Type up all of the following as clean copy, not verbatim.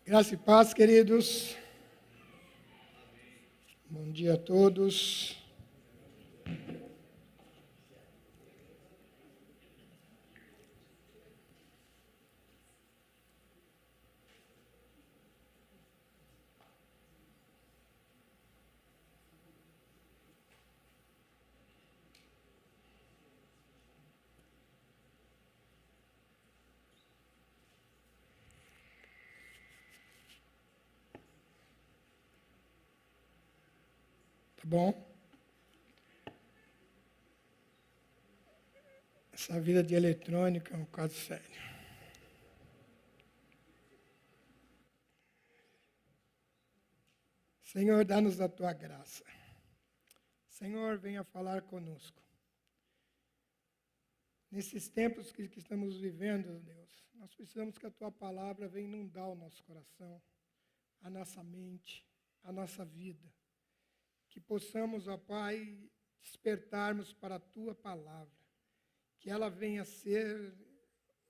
Graça e paz, queridos. Bom dia a todos. Tá bom? Essa vida de eletrônica é um caso sério. Senhor, dá-nos a tua graça. Senhor, venha falar conosco. Nesses tempos que estamos vivendo, Deus, nós precisamos que a tua palavra venha inundar o nosso coração, a nossa mente, a nossa vida. Que possamos, ó Pai, despertarmos para a tua palavra. Que ela venha ser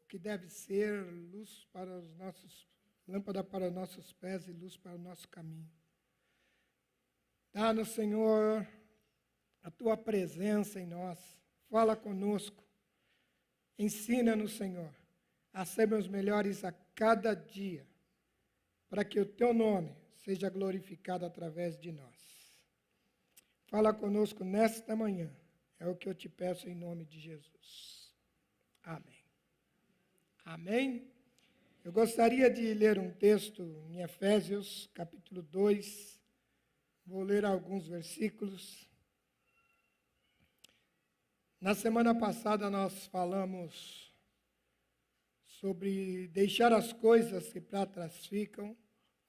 o que deve ser, luz para os nossos, lâmpada para os nossos pés e luz para o nosso caminho. Dá-nos, Senhor, a tua presença em nós. Fala conosco. Ensina-nos, Senhor, a sermos melhores a cada dia, para que o teu nome seja glorificado através de nós. Fala conosco nesta manhã. É o que eu te peço em nome de Jesus. Amém. Amém. Eu gostaria de ler um texto em Efésios, capítulo 2. Vou ler alguns versículos. Na semana passada nós falamos sobre deixar as coisas que para trás ficam,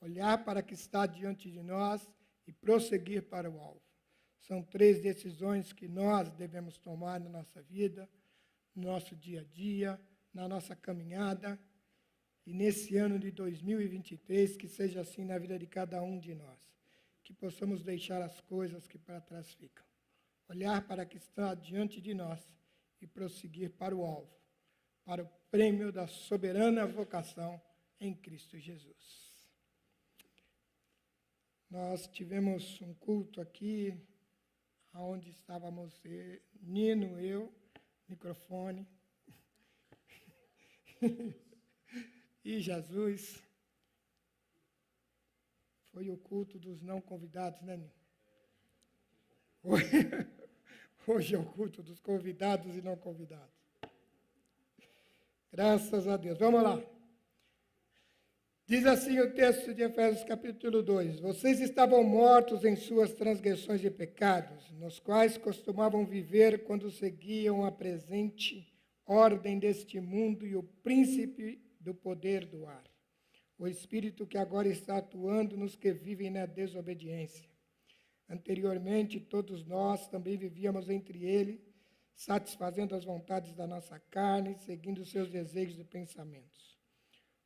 olhar para o que está diante de nós e prosseguir para o alvo. São 3 decisões que nós devemos tomar na nossa vida, no nosso dia a dia, na nossa caminhada. E nesse ano de 2023, que seja assim na vida de cada um de nós. Que possamos deixar as coisas que para trás ficam. Olhar para o que está diante de nós e prosseguir para o alvo, para o prêmio da soberana vocação em Cristo Jesus. Nós tivemos um culto aqui, onde estávamos Nino, eu, microfone, e Jesus. Foi o culto dos não convidados, né, Nino? Hoje é o culto dos convidados e não convidados. Graças a Deus. Vamos lá. Diz assim o texto de Efésios capítulo 2. Vocês estavam mortos em suas transgressões e pecados, nos quais costumavam viver quando seguiam a presente ordem deste mundo e o príncipe do poder do ar, o espírito que agora está atuando nos que vivem na desobediência. Anteriormente, todos nós também vivíamos entre ele, satisfazendo as vontades da nossa carne, seguindo seus desejos e pensamentos.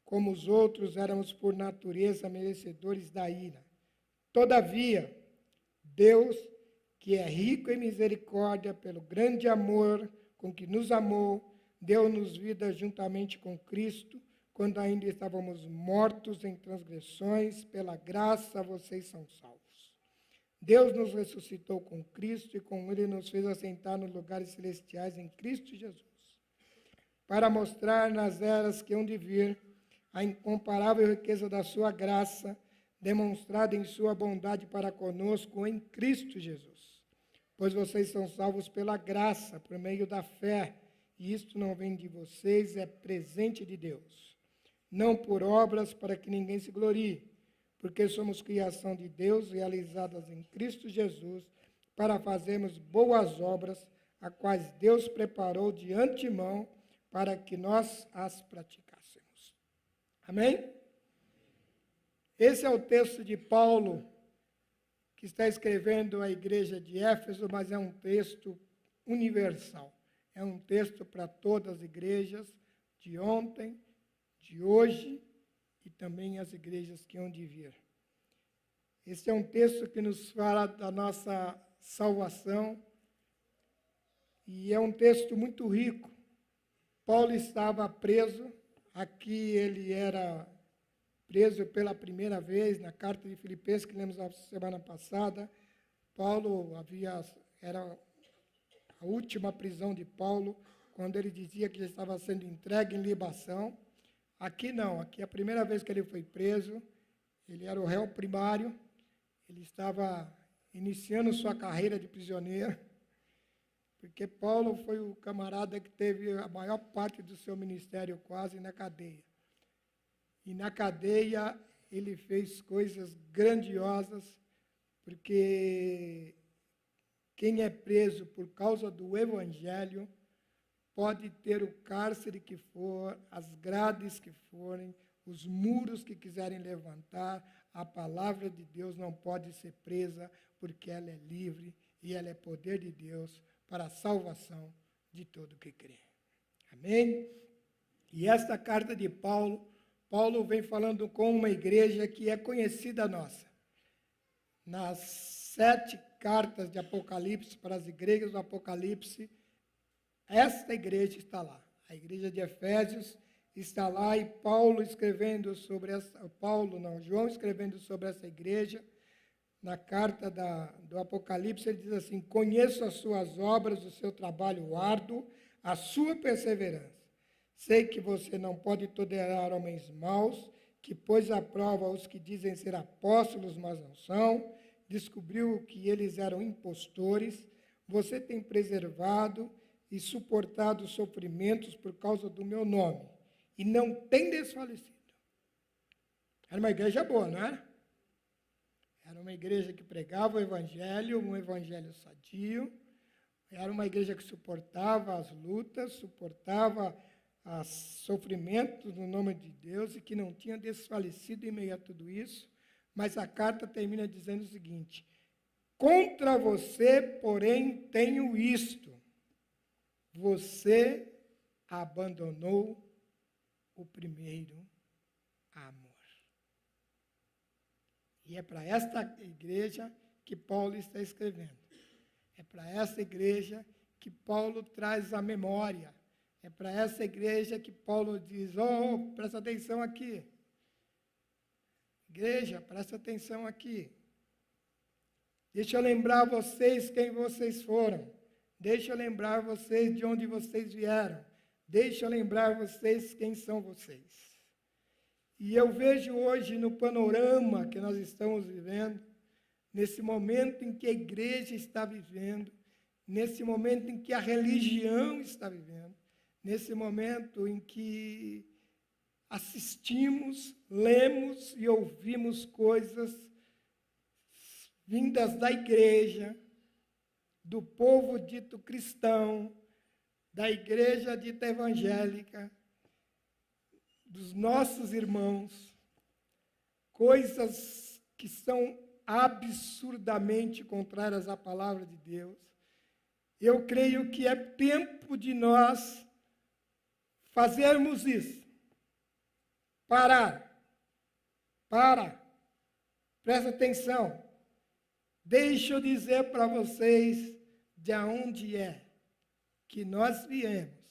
Como os outros, éramos por natureza merecedores da ira. Todavia, Deus, que é rico em misericórdia, pelo grande amor com que nos amou, deu-nos vida juntamente com Cristo, quando ainda estávamos mortos em transgressões, pela graça vocês são salvos. Deus nos ressuscitou com Cristo e com Ele nos fez assentar nos lugares celestiais em Cristo Jesus, para mostrar nas eras que hão de vir a incomparável riqueza da sua graça, demonstrada em sua bondade para conosco em Cristo Jesus. Pois vocês são salvos pela graça, por meio da fé, e isto não vem de vocês, é presente de Deus. Não por obras para que ninguém se glorie, porque somos criação de Deus, realizadas em Cristo Jesus, para fazermos boas obras, a quais Deus preparou de antemão para que nós as praticássemos. Amém? Esse é o texto de Paulo, que está escrevendo à igreja de Éfeso, mas é um texto universal. É um texto para todas as igrejas, de ontem, de hoje e também as igrejas que hão de vir. Esse é um texto que nos fala da nossa salvação e é um texto muito rico. Paulo estava preso, aqui ele era preso pela primeira vez, na carta de Filipenses, que lemos a semana passada. Era a última prisão de Paulo, quando ele dizia que já estava sendo entregue em libação. Aqui não, aqui é a primeira vez que ele foi preso, ele era o réu primário, ele estava iniciando sua carreira de prisioneiro, porque Paulo foi o camarada que teve a maior parte do seu ministério quase na cadeia. E na cadeia ele fez coisas grandiosas, porque quem é preso por causa do Evangelho pode ter o cárcere que for, as grades que forem, os muros que quiserem levantar, a palavra de Deus não pode ser presa, porque ela é livre e ela é poder de Deus para a salvação de todo que crê. Amém? E esta carta de Paulo vem falando com uma igreja que é conhecida nossa. Nas 7 cartas de Apocalipse, para as igrejas do Apocalipse, esta igreja está lá. A igreja de Efésios está lá, e João escrevendo sobre essa igreja, na carta do Apocalipse, ele diz assim: conheço as suas obras, o seu trabalho árduo, a sua perseverança. Sei que você não pode tolerar homens maus, que pôs à prova os que dizem ser apóstolos, mas não são, descobriu que eles eram impostores. Você tem preservado e suportado sofrimentos por causa do meu nome, e não tem desfalecido. Era uma igreja boa, não era? Era uma igreja que pregava o evangelho, um evangelho sadio. Era uma igreja que suportava as lutas, suportava os sofrimentos no nome de Deus, e que não tinha desfalecido em meio a tudo isso. Mas a carta termina dizendo o seguinte: contra você, porém, tenho isto: você abandonou o primeiro amor. E é para esta igreja que Paulo está escrevendo. É para essa igreja que Paulo traz a memória. É para essa igreja que Paulo diz: presta atenção aqui. Igreja, presta atenção aqui. Deixa eu lembrar vocês quem vocês foram. Deixa eu lembrar vocês de onde vocês vieram. Deixa eu lembrar vocês quem são vocês. E eu vejo hoje no panorama que nós estamos vivendo, nesse momento em que a igreja está vivendo, nesse momento em que a religião está vivendo, nesse momento em que assistimos, lemos e ouvimos coisas vindas da igreja, do povo dito cristão, da igreja dita evangélica, dos nossos irmãos, coisas que são absurdamente contrárias à palavra de Deus. Eu creio que é tempo de nós fazermos isso. Parar. Presta atenção. Deixa eu dizer para vocês de onde é que nós viemos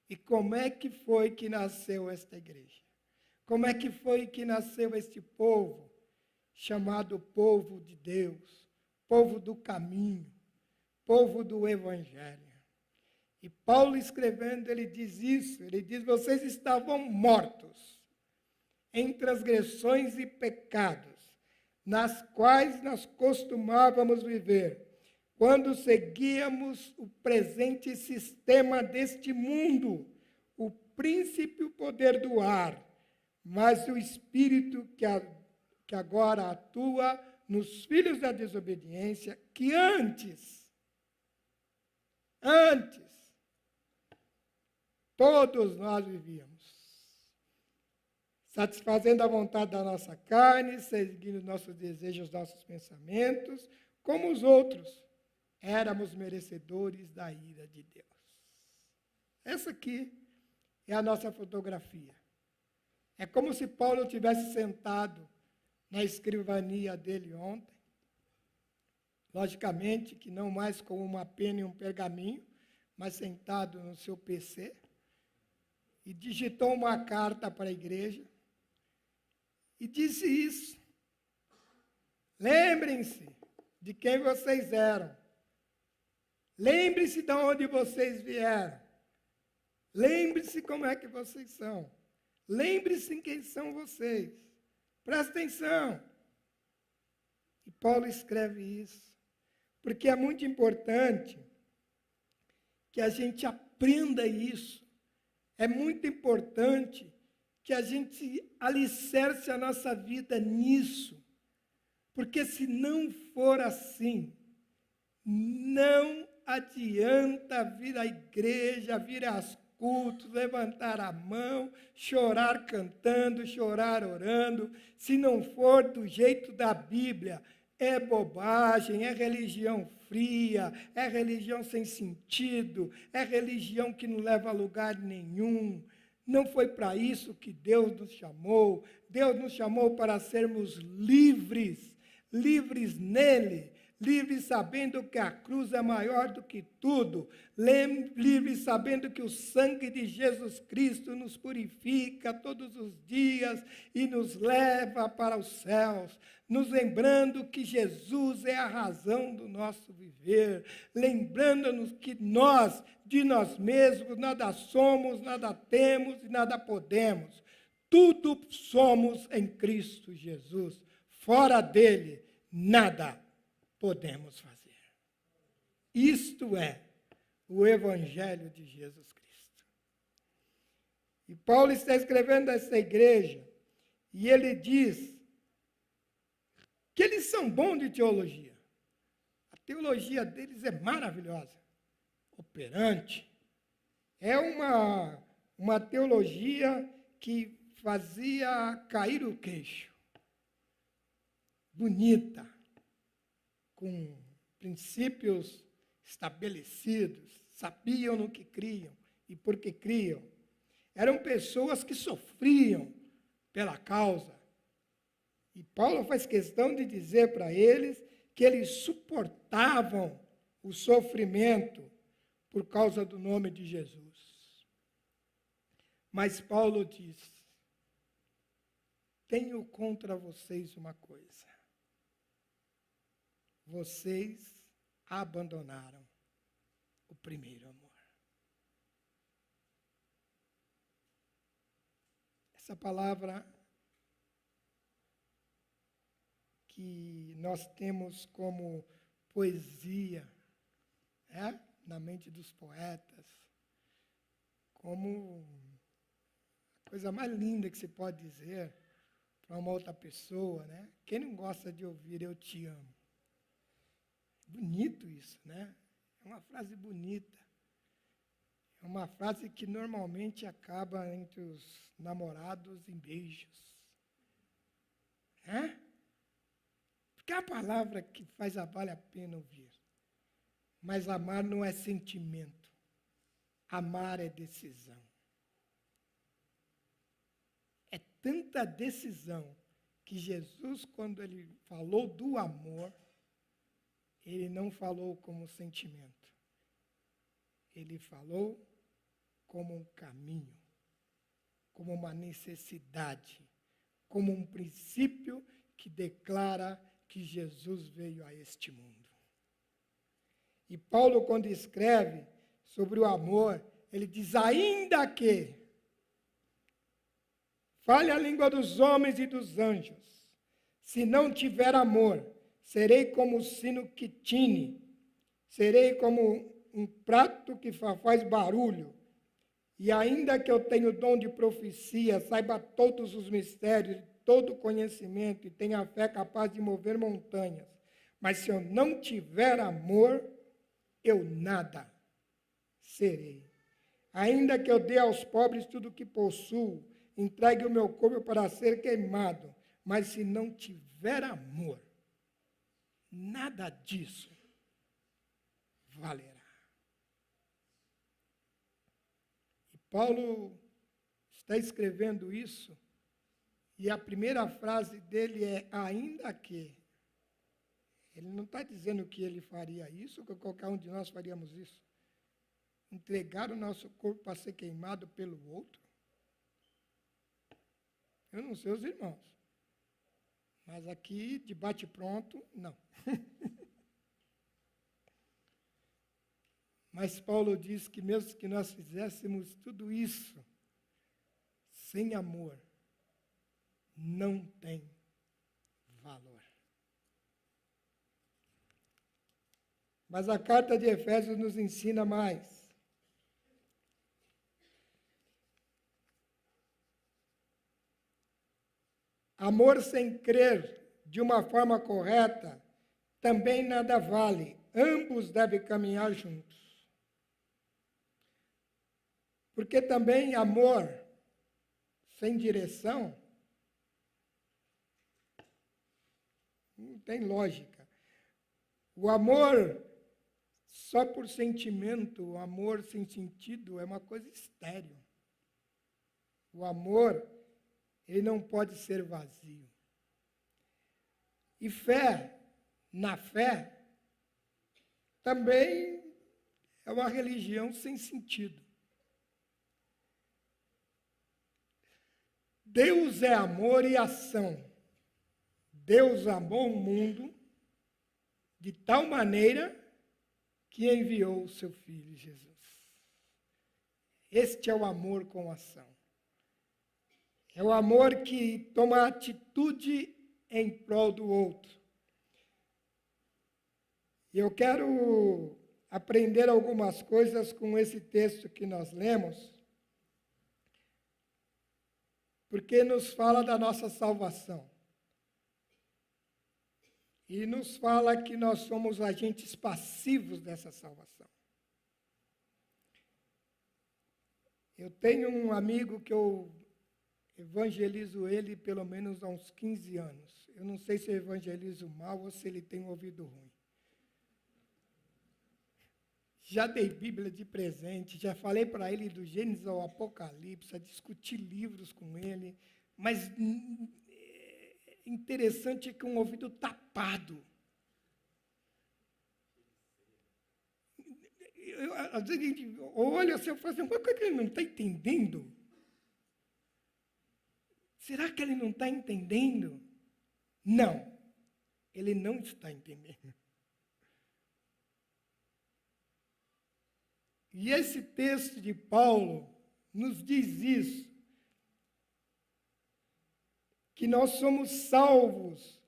e como é que foi que nasceu esta igreja. Como é que foi que nasceu este povo, chamado povo de Deus, povo do caminho, povo do evangelho. E Paulo escrevendo, ele diz isso, ele diz: vocês estavam mortos em transgressões e pecados, nas quais nós costumávamos viver, quando seguíamos o presente sistema deste mundo, o príncipe e o poder do ar, mas o Espírito que agora atua nos filhos da desobediência, que antes, todos nós vivíamos, satisfazendo a vontade da nossa carne, seguindo nossos desejos, nossos pensamentos, como os outros. Éramos merecedores da ira de Deus. Essa aqui é a nossa fotografia. É como se Paulo tivesse sentado na escrivania dele ontem. Logicamente que não mais com uma pena e um pergaminho, mas sentado no seu PC, e digitou uma carta para a igreja. e disse isso. Lembrem-se de quem vocês eram. Lembre-se de onde vocês vieram. Lembre-se como é que vocês são. Lembre-se em quem são vocês. Presta atenção. E Paulo escreve isso, porque é muito importante que a gente aprenda isso. É muito importante que a gente alicerce a nossa vida nisso. Porque se não for assim, não adianta vir à igreja, vir aos cultos, levantar a mão, chorar cantando, chorar orando. Se não for do jeito da Bíblia, é bobagem, é religião fria, é religião sem sentido, é religião que não leva a lugar nenhum. Não foi para isso que Deus nos chamou. Deus nos chamou para sermos livres, livres nele, livres sabendo que a cruz é maior do que tudo, livres sabendo que o sangue de Jesus Cristo nos purifica todos os dias e nos leva para os céus, nos lembrando que Jesus é a razão do nosso viver, lembrando-nos que nós, de nós mesmos, nada somos, nada temos e nada podemos. Tudo somos em Cristo Jesus. Fora dele, nada podemos fazer. Isto é o Evangelho de Jesus Cristo. E Paulo está escrevendo a essa igreja, e ele diz que eles são bons de teologia. A teologia deles é maravilhosa, operante. É uma teologia que fazia cair o queixo. Bonita, com princípios estabelecidos, sabiam no que criam e por que criam. Eram pessoas que sofriam pela causa. E Paulo faz questão de dizer para eles que eles suportavam o sofrimento por causa do nome de Jesus. Mas Paulo diz: tenho contra vocês uma coisa. Vocês abandonaram o primeiro amor. Essa palavra que nós temos como poesia, né, na mente dos poetas, como a coisa mais linda que se pode dizer para uma outra pessoa, né? Quem não gosta de ouvir "eu te amo"? Bonito isso, né? É uma frase bonita. É uma frase que normalmente acaba entre os namorados em beijos. Porque é a palavra que vale a pena ouvir. Mas amar não é sentimento. Amar é decisão. É tanta decisão que Jesus, quando ele falou do amor, ele não falou como sentimento. Ele falou como um caminho, como uma necessidade, como um princípio que declara que Jesus veio a este mundo. E Paulo, quando escreve sobre o amor, ele diz: ainda que fale a língua dos homens e dos anjos, se não tiver amor, serei como o sino que tine, serei como um prato que faz barulho. E ainda que eu tenha o dom de profecia, saiba todos os mistérios, todo o conhecimento, e tenha a fé capaz de mover montanhas, mas se eu não tiver amor, eu nada serei. Ainda que eu dê aos pobres tudo o que possuo, entregue o meu corpo para ser queimado, mas se não tiver amor, nada disso valerá. E Paulo está escrevendo isso, e a primeira frase dele é ainda que. Ele não está dizendo que ele faria isso, que qualquer um de nós faríamos isso. Entregar o nosso corpo para ser queimado pelo outro. Eu não sei os irmãos, Mas aqui, de bate-pronto, não. Mas Paulo diz que mesmo que nós fizéssemos tudo isso, sem amor, não tem valor. Mas a carta de Efésios nos ensina mais. Amor sem crer de uma forma correta também nada vale. Ambos devem caminhar juntos. Porque também amor sem direção não tem lógica. O amor só por sentimento, o amor sem sentido é uma coisa estéril. O amor, ele não pode ser vazio. E fé, na fé, também é uma religião sem sentido. Deus é amor e ação. Deus amou o mundo de tal maneira que enviou o seu Filho Jesus. Este é o amor com ação. É o amor que toma atitude em prol do outro. E eu quero aprender algumas coisas com esse texto que nós lemos, porque nos fala da nossa salvação. E nos fala que nós somos agentes passivos dessa salvação. Eu tenho um amigo que eu evangelizo ele pelo menos há uns 15 anos. Eu não sei se eu evangelizo mal ou se ele tem um ouvido ruim. Já dei Bíblia de presente, já falei para ele do Gênesis ao Apocalipse, já discuti livros com ele, mas interessante é que um ouvido tapado. Às vezes a gente olha assim, eu falo assim, por que ele não está entendendo? Será que ele não está entendendo? Não, ele não está entendendo. E esse texto de Paulo nos diz isso, que nós somos salvos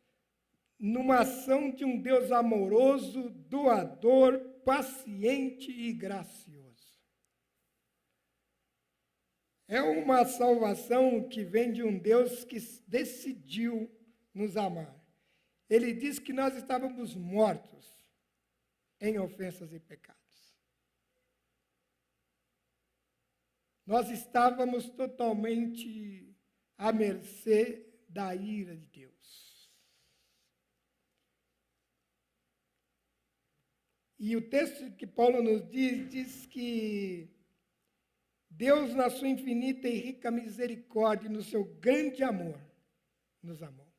numa ação de um Deus amoroso, doador, paciente e gracioso. É uma salvação que vem de um Deus que decidiu nos amar. Ele diz que nós estávamos mortos em ofensas e pecados. Nós estávamos totalmente à mercê da ira de Deus. E o texto que Paulo nos diz que Deus, na sua infinita e rica misericórdia, no seu grande amor, nos amou.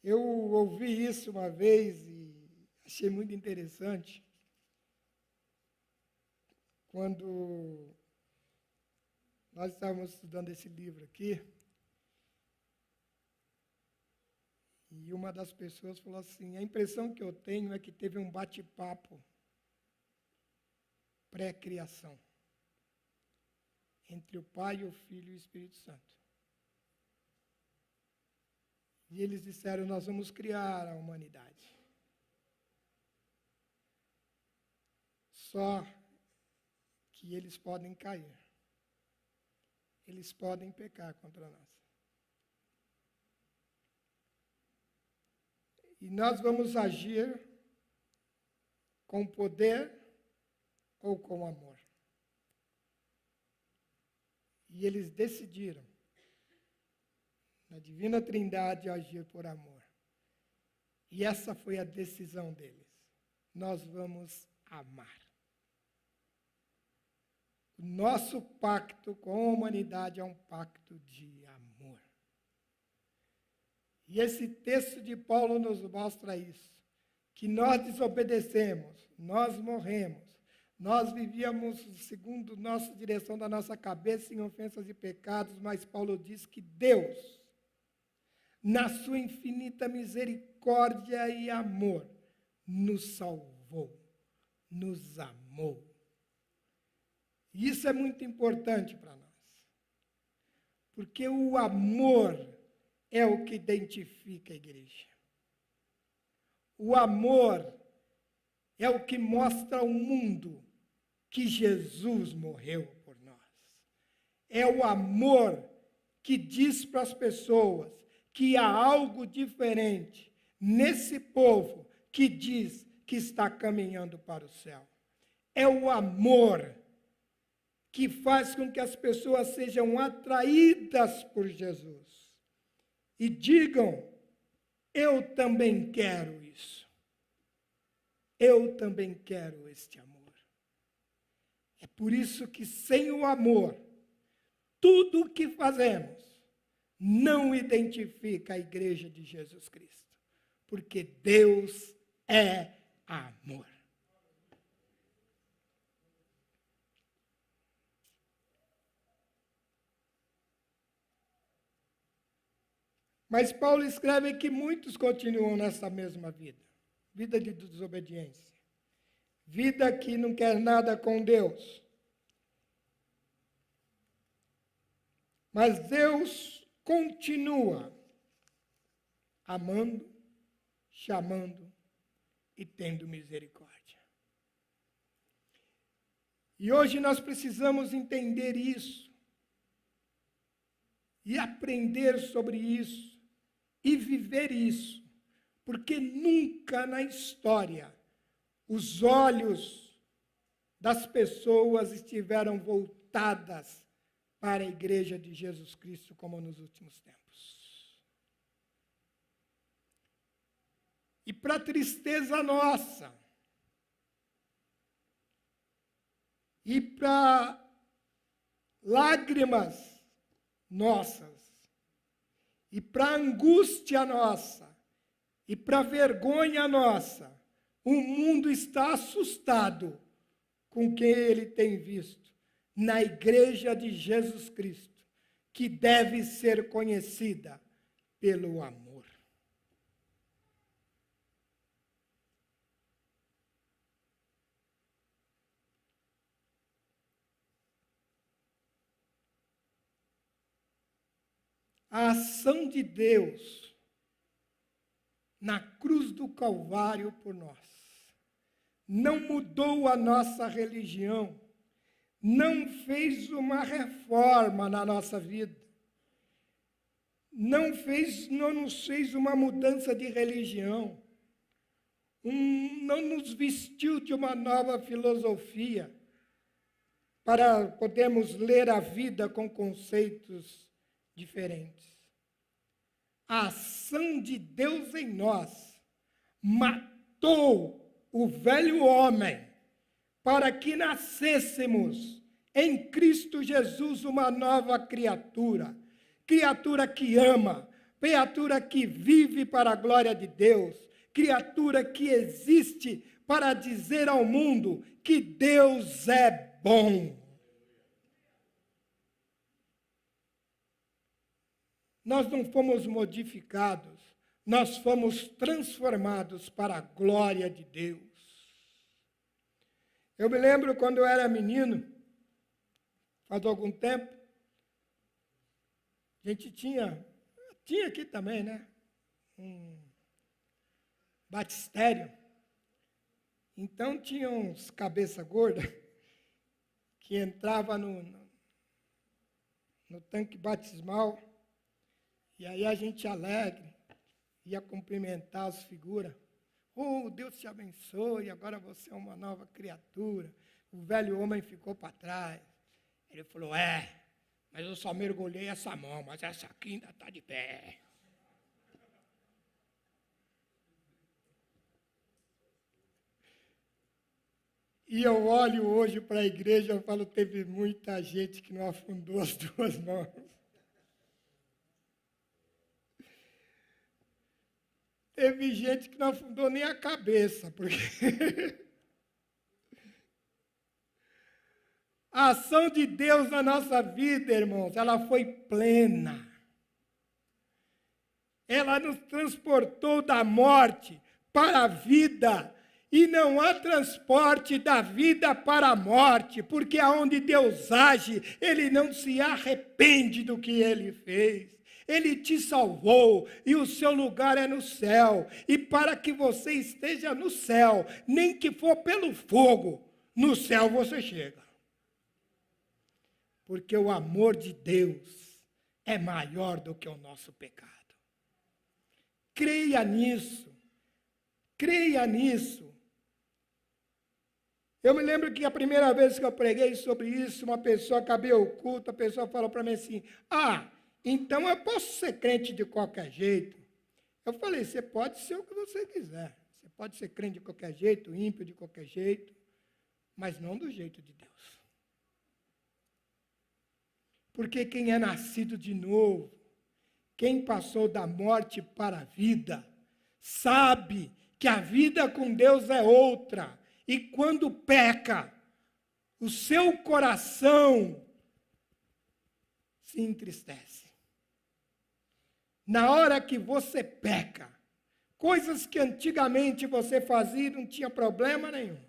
Eu ouvi isso uma vez e achei muito interessante. Quando nós estávamos estudando esse livro aqui, e uma das pessoas falou assim, a impressão que eu tenho é que teve um bate-papo pré-criação entre o Pai, o Filho e o Espírito Santo. E eles disseram, nós vamos criar a humanidade. Só que eles podem cair. Eles podem pecar contra nós. E nós vamos agir com poder ou com amor. E eles decidiram, na Divina Trindade, agir por amor. E essa foi a decisão deles. Nós vamos amar. O nosso pacto com a humanidade é um pacto de amor. E esse texto de Paulo nos mostra isso, que nós desobedecemos, nós morremos, Nós vivíamos segundo nossa direção da nossa cabeça em ofensas e pecados, mas Paulo diz que Deus, na sua infinita misericórdia e amor, nos salvou, nos amou. E isso é muito importante para nós, porque o amor é o que identifica a igreja. O amor é o que mostra ao mundo que Jesus morreu por nós. É o amor que diz para as pessoas que há algo diferente nesse povo que diz que está caminhando para o céu. É o amor que faz com que as pessoas sejam atraídas por Jesus e digam: eu também quero isso. Eu também quero este amor. É por isso que sem o amor, tudo o que fazemos não identifica a igreja de Jesus Cristo. Porque Deus é amor. Mas Paulo escreve que muitos continuam nessa mesma vida. Vida de desobediência. Vida que não quer nada com Deus. Mas Deus continua amando, chamando e tendo misericórdia. E hoje nós precisamos entender isso e aprender sobre isso e viver isso, porque nunca na história os olhos das pessoas estiveram voltadas para a igreja de Jesus Cristo como nos últimos tempos. E para tristeza nossa, e para lágrimas nossas, e para angústia nossa, e para vergonha nossa, o mundo está assustado com o que ele tem visto na igreja de Jesus Cristo, que deve ser conhecida pelo amor. A ação de Deus na cruz do Calvário por nós não mudou a nossa religião, não fez uma reforma na nossa vida, não nos fez uma mudança de religião, não nos vestiu de uma nova filosofia para podermos ler a vida com conceitos diferentes. A ação de Deus em nós matou o velho homem para que nascêssemos em Cristo Jesus uma nova criatura, criatura que ama, criatura que vive para a glória de Deus, criatura que existe para dizer ao mundo que Deus é bom. Nós não fomos modificados, nós fomos transformados para a glória de Deus. Eu me lembro quando eu era menino, faz algum tempo, a gente tinha aqui também, né? Um batistério. Então tinha uns cabeça gorda que entrava no tanque batismal, e aí a gente alegre ia cumprimentar as figuras. Oh, Deus te abençoe, agora você é uma nova criatura. O velho homem ficou para trás. Ele falou, mas eu só mergulhei essa mão, mas essa aqui ainda está de pé. E eu olho hoje para a igreja e falo, teve muita gente que não afundou as duas mãos. Teve gente que não afundou nem a cabeça, porque A ação de Deus na nossa vida, irmãos, ela foi plena. Ela nos transportou da morte para a vida. E não há transporte da vida para a morte, porque aonde Deus age, Ele não se arrepende do que Ele fez. Ele te salvou e o seu lugar é no céu. E para que você esteja no céu, nem que for pelo fogo, no céu você chega. Porque o amor de Deus é maior do que o nosso pecado. Creia nisso. Creia nisso. Eu me lembro que a primeira vez que eu preguei sobre isso, uma pessoa, acabei o culto, a pessoa falou para mim assim, então eu posso ser crente de qualquer jeito. Eu falei, você pode ser o que você quiser. Você pode ser crente de qualquer jeito, ímpio de qualquer jeito, mas não do jeito de Deus. Porque quem é nascido de novo, quem passou da morte para a vida, sabe que a vida com Deus é outra. E quando peca, o seu coração se entristece. Na hora que você peca, coisas que antigamente você fazia não tinha problema nenhum.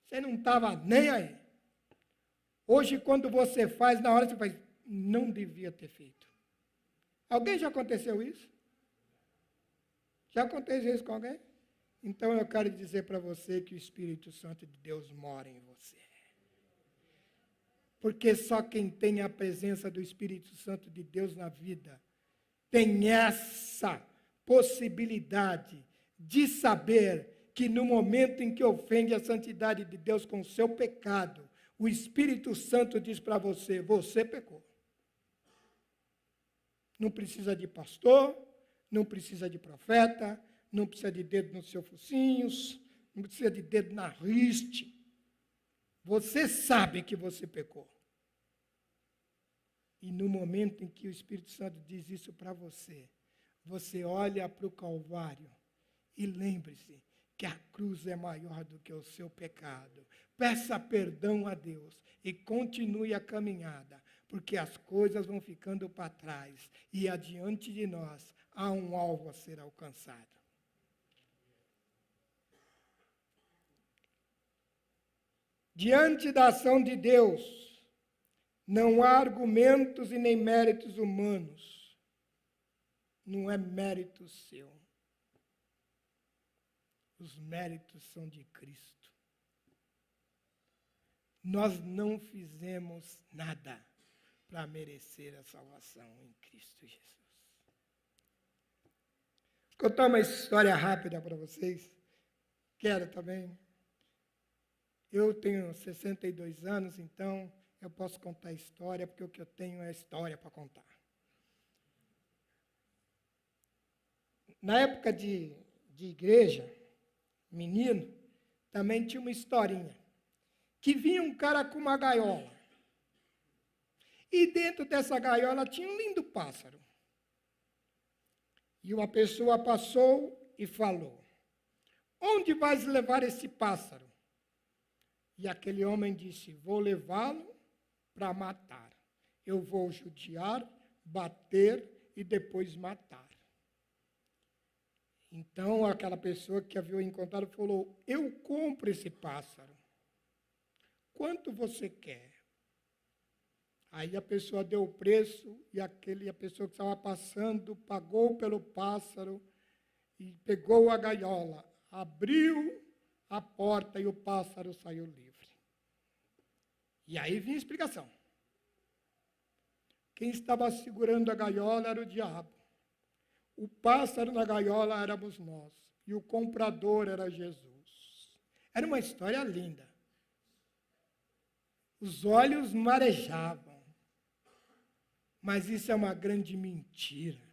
Você não estava nem aí. Hoje, quando você faz, na hora você faz, não devia ter feito. Alguém já aconteceu isso? Já aconteceu isso com alguém? Então eu quero dizer para você que o Espírito Santo de Deus mora em você. Porque só quem tem a presença do Espírito Santo de Deus na vida tem essa possibilidade de saber que no momento em que ofende a santidade de Deus com o seu pecado, o Espírito Santo diz para você, você pecou. Não precisa de pastor, não precisa de profeta, não precisa de dedo nos seus focinhos, não precisa de dedo na riste. Você sabe que você pecou. E no momento em que o Espírito Santo diz isso para você, você olha para o Calvário e lembre-se que a cruz é maior do que o seu pecado. Peça perdão a Deus e continue a caminhada, porque as coisas vão ficando para trás e adiante de nós há um alvo a ser alcançado. Diante da ação de Deus, não há argumentos e nem méritos humanos. Não é mérito seu. Os méritos são de Cristo. Nós não fizemos nada para merecer a salvação em Cristo Jesus. Vou contar uma história rápida para vocês. Quero também. Eu tenho 62 anos, então eu posso contar história, porque o que eu tenho é história para contar. Na época de igreja, menino, também tinha uma historinha, que vinha um cara com uma gaiola. E dentro dessa gaiola tinha um lindo pássaro. E uma pessoa passou e falou, onde vais levar esse pássaro? E aquele homem disse, vou levá-lo para matar. Eu vou judiar, bater e depois matar. Então, aquela pessoa que havia encontrado falou, eu compro esse pássaro. Quanto você quer? Aí a pessoa deu o preço e a pessoa que estava passando pagou pelo pássaro e pegou a gaiola, abriu a porta e o pássaro saiu livre. E aí vinha a explicação. Quem estava segurando a gaiola era o diabo. O pássaro na gaiola éramos nós. E o comprador era Jesus. Era uma história linda. Os olhos marejavam. Mas isso é uma grande mentira.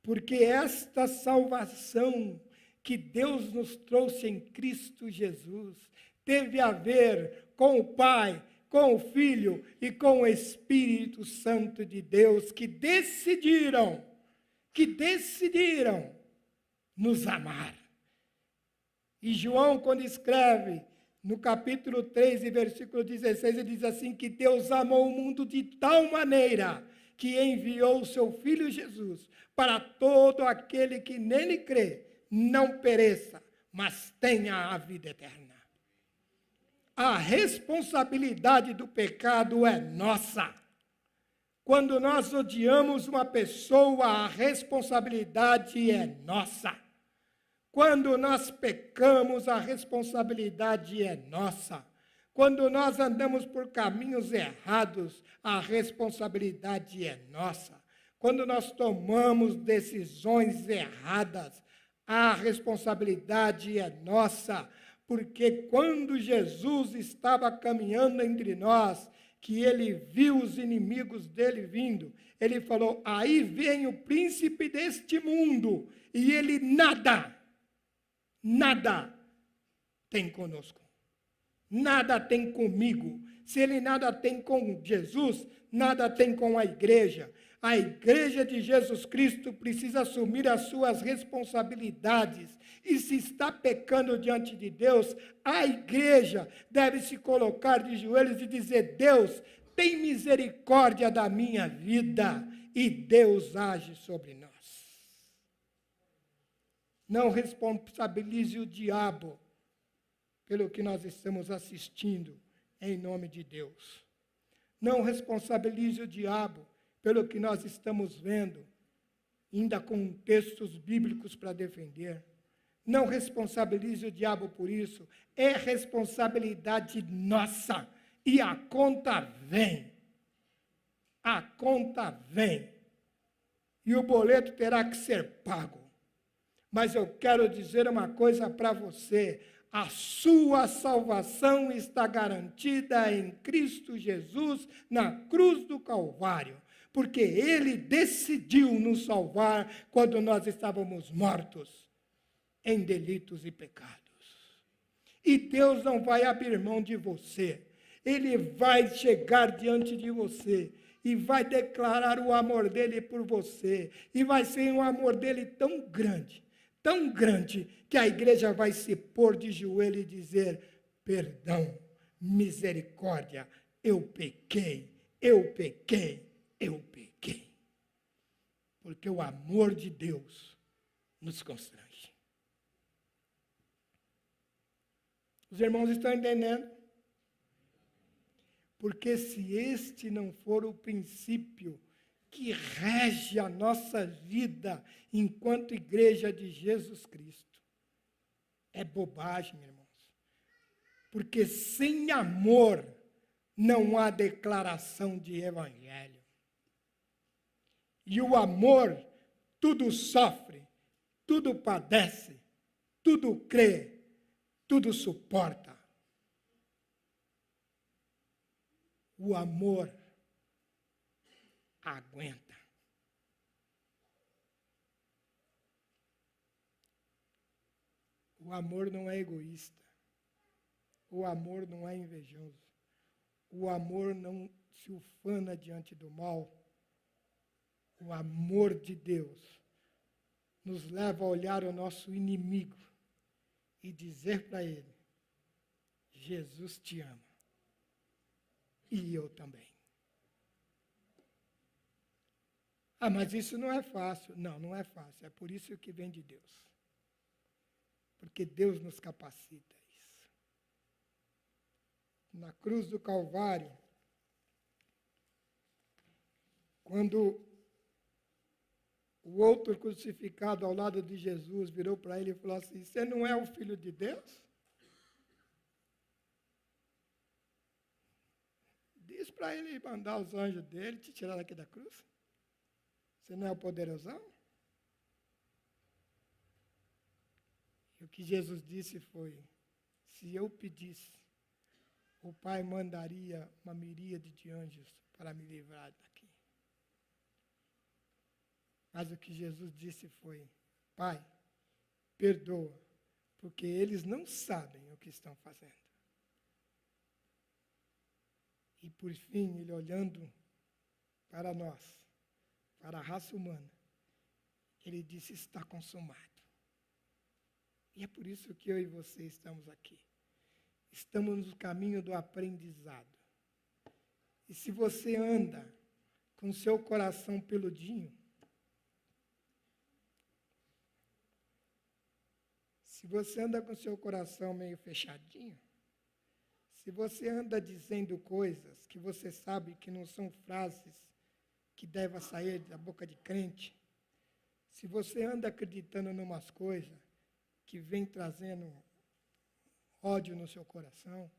Porque esta salvação que Deus nos trouxe em Cristo Jesus teve a ver com o Pai, com o Filho e com o Espírito Santo de Deus que decidiram nos amar. E João, quando escreve, No capítulo 3, e versículo 16, ele diz assim, que Deus amou o mundo de tal maneira que enviou o seu Filho Jesus para todo aquele que nele crê, não pereça, mas tenha a vida eterna. A responsabilidade do pecado é nossa. Quando nós odiamos uma pessoa, a responsabilidade é nossa. Quando nós pecamos, a responsabilidade é nossa. Quando nós andamos por caminhos errados, a responsabilidade é nossa. Quando nós tomamos decisões erradas, a responsabilidade é nossa. Porque quando Jesus estava caminhando entre nós, que ele viu os inimigos dele vindo, ele falou, aí vem o príncipe deste mundo, e ele nada tem conosco. Nada tem comigo. Se ele nada tem com Jesus, nada tem com a igreja. A igreja de Jesus Cristo precisa assumir as suas responsabilidades. E se está pecando diante de Deus, a igreja deve se colocar de joelhos e dizer, Deus, tem misericórdia da minha vida. E Deus age sobre nós. Não responsabilize o diabo pelo que nós estamos assistindo, em nome de Deus. Não responsabilize o diabo pelo que nós estamos vendo, ainda com textos bíblicos para defender. Não responsabilize o diabo por isso. É responsabilidade nossa. E a conta vem. A conta vem. E o boleto terá que ser pago. Mas eu quero dizer uma coisa para você. A sua salvação está garantida em Cristo Jesus, na cruz do Calvário. Porque Ele decidiu nos salvar quando nós estávamos mortos em delitos e pecados. E Deus não vai abrir mão de você. Ele vai chegar diante de você e vai declarar o amor dele por você. E vai ser um amor dele tão grande, que a igreja vai se pôr de joelho e dizer, perdão, misericórdia, eu pequei. Porque o amor de Deus nos constrange. Os irmãos estão entendendo? Porque se este não for o princípio que rege a nossa vida enquanto igreja de Jesus Cristo, é bobagem, irmãos. Porque sem amor não há declaração de evangelho. E o amor tudo sofre, tudo padece, tudo crê, tudo suporta. O amor aguenta. O amor não é egoísta. O amor não é invejoso. O amor não se ufana diante do mal. O amor de Deus nos leva a olhar o nosso inimigo e dizer para ele, Jesus te ama. E eu também. Ah, mas isso não é fácil. Não, não é fácil. É por isso que vem de Deus. Porque Deus nos capacita a isso. Na cruz do Calvário, quando o outro crucificado ao lado de Jesus virou para ele e falou assim, você não é o Filho de Deus? Diz para ele mandar os anjos dele te tirar daqui da cruz. Você não é o poderosão? E o que Jesus disse foi, se eu pedisse, o Pai mandaria uma miríade de anjos para me livrar daqui. Mas o que Jesus disse foi, Pai, perdoa, porque eles não sabem o que estão fazendo. E por fim, ele olhando para nós, para a raça humana, ele disse, está consumado. E é por isso que eu e você estamos aqui. estamos no caminho do aprendizado. E se você anda com seu coração peludinho, se você anda com seu coração meio fechadinho, se você anda dizendo coisas que você sabe que não são frases que devem sair da boca de crente, se você anda acreditando em umas coisas que vem trazendo ódio no seu coração,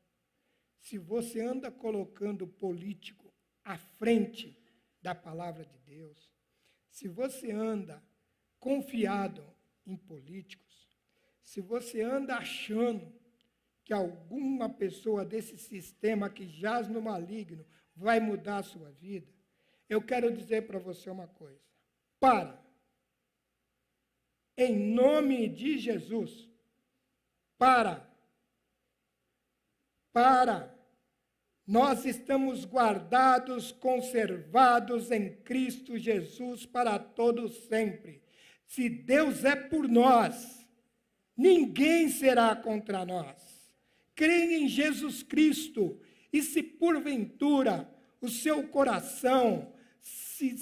se você anda colocando o político à frente da palavra de Deus, se você anda confiado em políticos, se você anda achando que alguma pessoa desse sistema que jaz no maligno vai mudar a sua vida, eu quero dizer para você uma coisa. Para. Em nome de Jesus. Para. Nós estamos guardados, conservados em Cristo Jesus para todos sempre. Se Deus é por nós, ninguém será contra nós. Creia em Jesus Cristo, e se porventura o seu coração se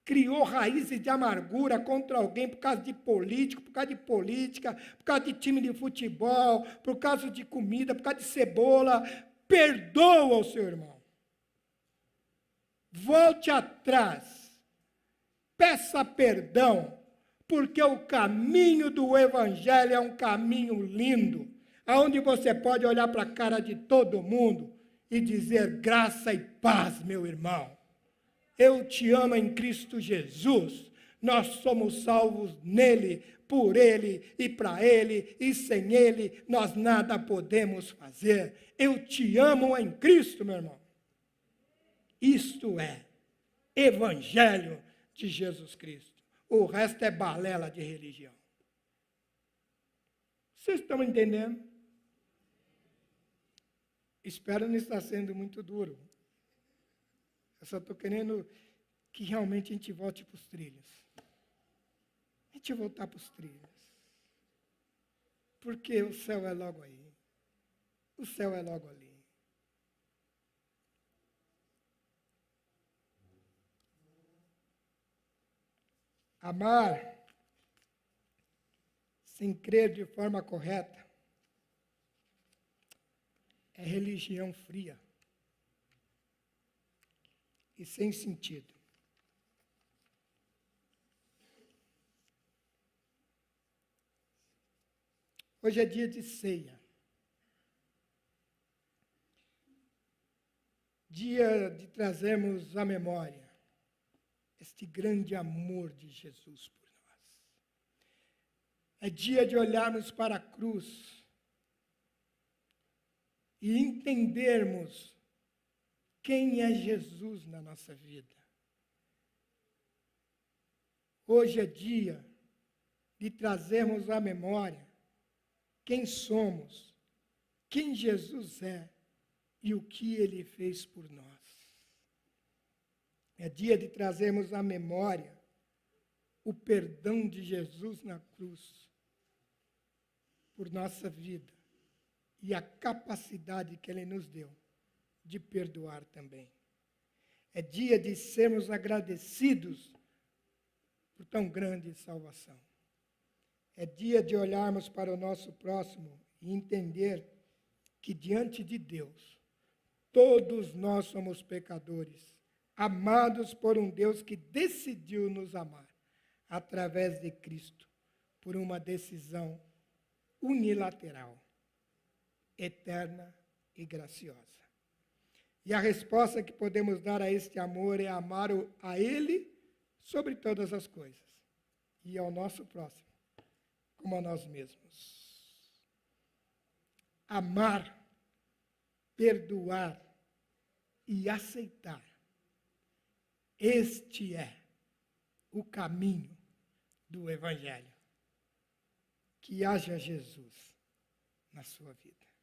criou raízes de amargura contra alguém por causa de político, por causa de política, por causa de time de futebol, por causa de comida, por causa de cebola, perdoa o seu irmão. Volte atrás, peça perdão, porque o caminho do Evangelho é um caminho lindo, onde você pode olhar para a cara de todo mundo e dizer: graça e paz, meu irmão. Eu te amo em Cristo Jesus. Nós somos salvos nele, por ele e para ele, e sem ele nós nada podemos fazer. Eu te amo em Cristo, meu irmão. Isto é Evangelho de Jesus Cristo. O resto é balela de religião. Vocês estão entendendo? Espero não estar sendo muito duro. Eu só estou querendo que realmente a gente volte para os trilhos. A gente voltar para os trilhos. Porque o céu é logo aí. O céu é logo ali. Amar sem crer de forma correta é religião fria e sem sentido. Hoje é dia de ceia. Dia de trazermos à memória este grande amor de Jesus por nós. É dia de olharmos para a cruz e entendermos quem é Jesus na nossa vida. Hoje é dia de trazermos à memória quem somos, quem Jesus é e o que ele fez por nós. É dia de trazermos à memória o perdão de Jesus na cruz por nossa vida e a capacidade que ele nos deu de perdoar também. É dia de sermos agradecidos por tão grande salvação. É dia de olharmos para o nosso próximo e entender que diante de Deus, todos nós somos pecadores, amados por um Deus que decidiu nos amar através de Cristo, por uma decisão unilateral, eterna e graciosa. E a resposta que podemos dar a este amor é amar a Ele sobre todas as coisas e ao nosso próximo como a nós mesmos. Amar, perdoar e aceitar. Este é o caminho do Evangelho. Que haja Jesus na sua vida.